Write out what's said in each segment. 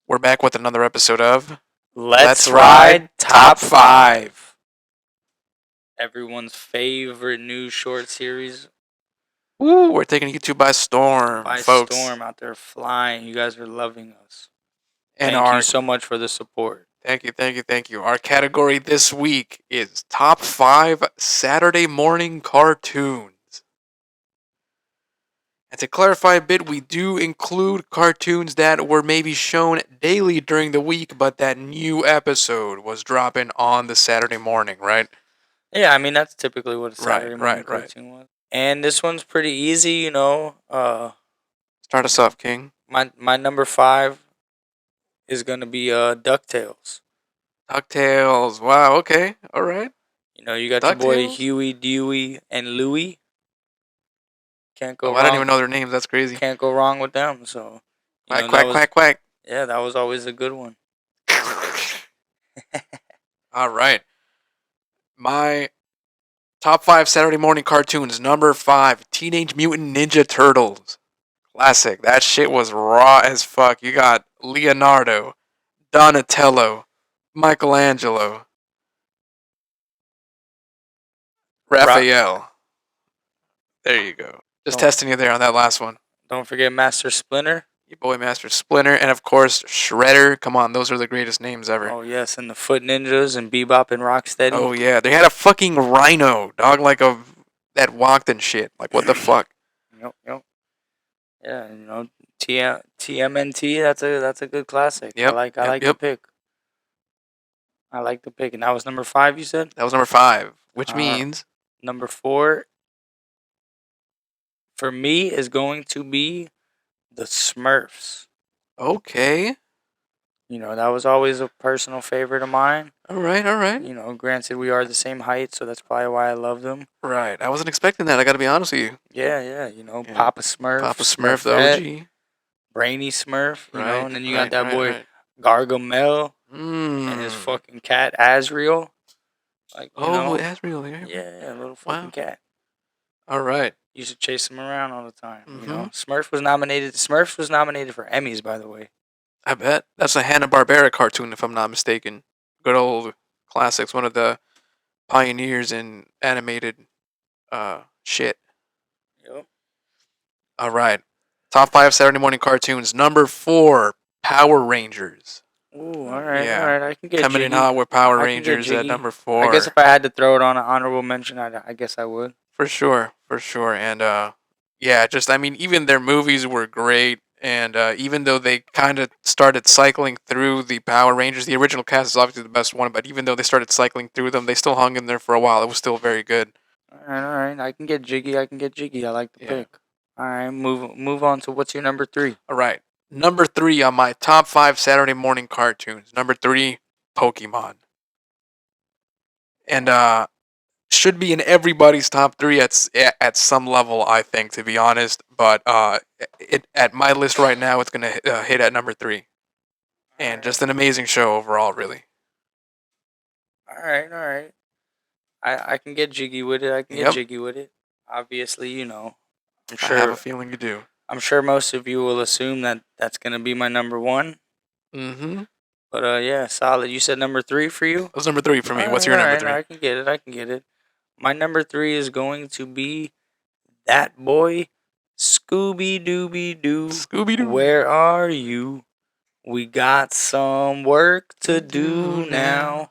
We're back with another episode of Let's ride top 5. Everyone's favorite new short series Woo, we're taking YouTube by storm, by folks. storm out there flying. You guys are loving us. And Thank you so much for the support. Thank you. Our category this week is top 5 Saturday morning cartoons. And to clarify a bit, we do include cartoons that were maybe shown daily during the week, but that new episode was dropping on the Saturday morning, right? Yeah, I mean that's typically what a Right, Saturday morning right. cartoon was. And this one's pretty easy, you know. Start us off, King. My number 5 is gonna be DuckTales. DuckTales. Wow, okay. Alright. You know, you got your boy DuckTales? Huey, Dewey, and Louie. Can't go Oh, wrong. I don't even know their names. That's crazy. Can't go wrong with them. So you know, Quack. Yeah, that was always a good one. All right. My top 5 Saturday morning cartoons. Number 5, Teenage Mutant Ninja Turtles. Classic. That shit was raw as fuck. You got Leonardo, Donatello, Michelangelo, Raphael. There you go. Just testing you there on that last one. Don't forget Master Splinter. Your boy Master Splinter, and of course Shredder. Come on, those are the greatest names ever. Oh yes, and the Foot Ninjas and Bebop and Rocksteady. Oh yeah, they had a fucking rhino dog, that walked and shit. Like what the fuck? Yep. Yeah, you know, TMNT. That's a good classic. Yep. I like the pick. I like the pick, and that was number 5. You said that was number 5, which means number 4 for me is going to be the Smurfs. Okay. You know, that was always a personal favorite of mine. All right. You know, granted, we are the same height, so that's probably why I love them. Right. I wasn't expecting that. I got to be honest with you. Yeah. You know, Papa Smurf. Papa Smurf, the OG. Brainy Smurf, you know, and then you got that boy right. Gargamel and his fucking cat Azrael. Like, you know, Azrael, yeah, a little fucking cat. All right. Used to chase him around all the time. You know, Smurfs was nominated for Emmys, by the way. I bet that's a Hanna-Barbera cartoon, if I'm not mistaken. Good old classics. One of the pioneers in animated shit. Yep. All right. Top 5 Saturday morning cartoons. Number 4, Power Rangers. Ooh, all right. I can get coming jiggy. in hot with Power Rangers at number 4. I guess if I had to throw it on an honorable mention, I guess I would. For sure. And even their movies were great. And even though they kind of started cycling through the Power Rangers, the original cast is obviously the best one. But even though they started cycling through them, they still hung in there for a while. It was still very good. All right. I can get jiggy. I like the pick. All right, move on to what's your number 3. All right. Number 3 on my top 5 Saturday morning cartoons. Number 3, Pokemon. And should be in everybody's top 3 at some level, I think, to be honest. But at my list right now, it's gonna hit at number 3, and just an amazing show overall, really. All right. I can get jiggy with it. Obviously, you know. I'm sure. I have a feeling you do. I'm sure most of you will assume that that's gonna be my number 1. Mm-hmm. But yeah, solid. You said number 3 for you? That was number 3 for me. What's your number 3? I can get it. My number 3 is going to be that boy, Scooby Dooby Doo. Scooby Doo. Where are you? We got some work to do now.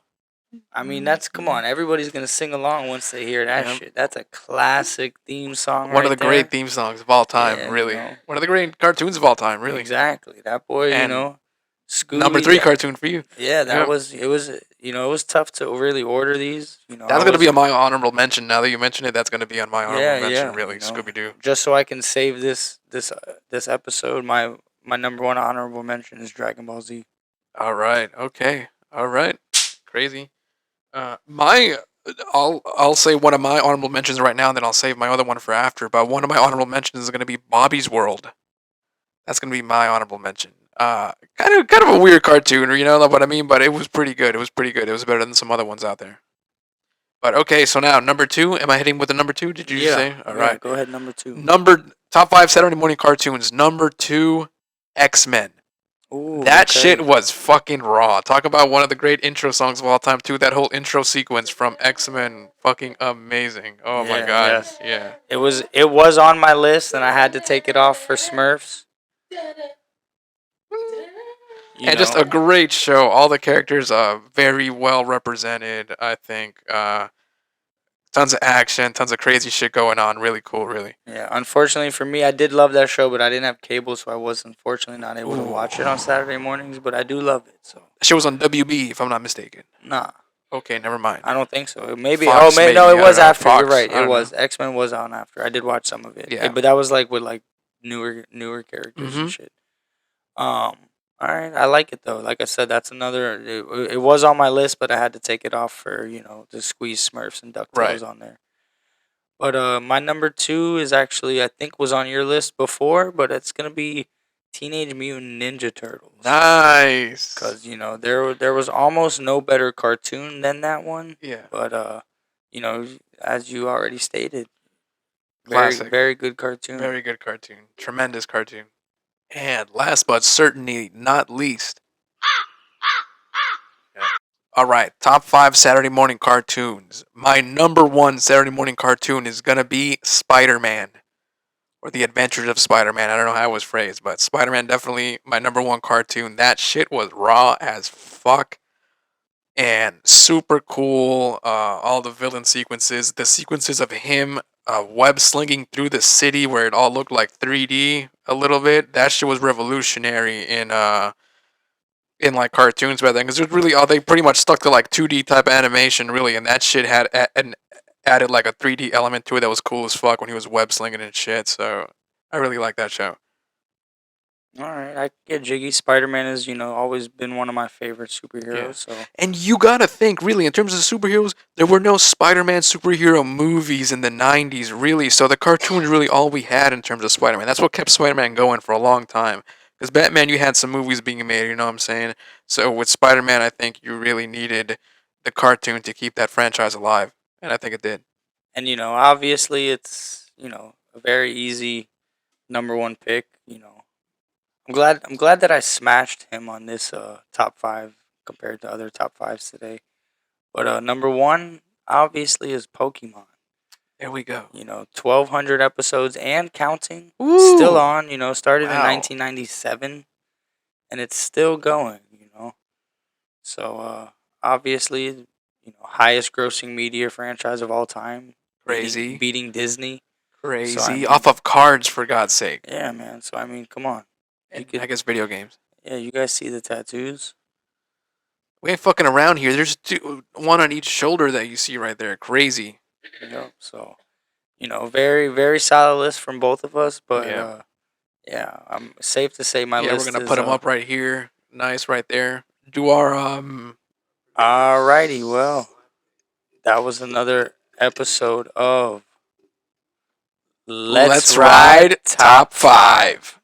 I mean, come on. Everybody's going to sing along once they hear that shit. That's a classic theme song. One of the great theme songs of all time, really. You know. One of the great cartoons of all time, really. Exactly. That boy, and you know. Scooby, number 3 cartoon for you. Yeah, it was you know, it was tough to really order these. You know, that's gonna be on my honorable mention. Now that you mention it, that's gonna be on my honorable mention. Really, you know, Scooby Doo. Just so I can save this episode, my number 1 honorable mention is Dragon Ball Z. All right. Okay. All right. Crazy. I'll say one of my honorable mentions right now, and then I'll save my other one for after. But one of my honorable mentions is gonna be Bobby's World. That's gonna be my honorable mention. Kind of a weird cartoon, you know what I mean? But it was pretty good. It was better than some other ones out there. But okay, so now number 2. Am I hitting with the number 2? Did you say? All right. Go ahead, number 2. Top 5 Saturday morning cartoons. Number 2, X-Men. Ooh, That okay. shit was fucking raw. Talk about one of the great intro songs of all time too. That whole intro sequence from X-Men, fucking amazing. Oh my Yeah, god, yes. yeah. It was on my list, and I had to take it off for Smurfs. You And just know, a great show. All the characters are very well represented. I think tons of action, tons of crazy shit going on. Really cool, really. yeah. Unfortunately for me, I did love that show, but I didn't have cable, so I was unfortunately not able to Ooh, watch it on Saturday mornings. But I do love it. So that shit was on WB if I'm not mistaken. nah, Okay, never mind. I don't think so. Maybe. Oh, Fox maybe no. maybe. It I don't was know. after. You're Fox. right. I It don't know. was X Men was on after. I did watch some of it. Yeah. But that was like with like newer characters and Mm-hmm. shit. All right. I like it though. Like I said, that's another. It was on my list, but I had to take it off for to squeeze Smurfs and Right. Ducktales on there. But my number two is actually I think was on your list before, but it's gonna be Teenage Mutant Ninja Turtles. Nice. Because there was almost no better cartoon than that one. Yeah. But as you already stated, very Classic. very good cartoon. Very good cartoon. Tremendous cartoon. And last but certainly not least. Yeah. All right, top 5 Saturday morning cartoons. My number one Saturday morning cartoon is gonna be Spider-Man, or The Adventures of Spider-Man. I don't know how it was phrased, but Spider-Man definitely my number one cartoon. That shit was raw as fuck and super cool. All the villain sequences, the sequences of him web slinging through the city where it all looked like 3D a little bit. That shit was revolutionary in like cartoons back then, because it was really all they pretty much stuck to like 2D type animation really, and that shit had an added like a 3D element to it that was cool as fuck when he was web slinging and shit. So I really like that show. All right, I get jiggy. Spider Man is always been one of my favorite Yeah. superheroes. So And you gotta think, really, in terms of superheroes, there were no Spider-Man superhero movies in the 90s, really. So the cartoon is really all we had in terms of Spider-Man. That's what kept Spider-Man going for a long time. Because Batman, you had some movies being made, you know what I'm saying? So with Spider-Man, I think you really needed the cartoon to keep that franchise alive. And I think it did. and obviously it's a very easy number one pick. I'm glad that I smashed him on this top five compared to other top fives today. But number one obviously is Pokemon. There we go. 1,200 episodes and counting. Still Ooh! on. Started in Wow. 1997, and it's still going. So obviously, highest grossing media franchise of all time, Crazy. beating Disney. Crazy. So I mean, Off of cards, for God's sake. yeah, man. So I mean, come on. You And could, I guess video games. yeah, you guys see the tattoos. We ain't fucking around here. There's one on each shoulder that you see right there. Crazy. So very very solid list from both of us. But Yeah. yeah, I'm safe to say my Yeah, list we're gonna is put them up right here. Nice, right there. Do our Alrighty, well, that was another episode of Let's Ride Ride Top 5.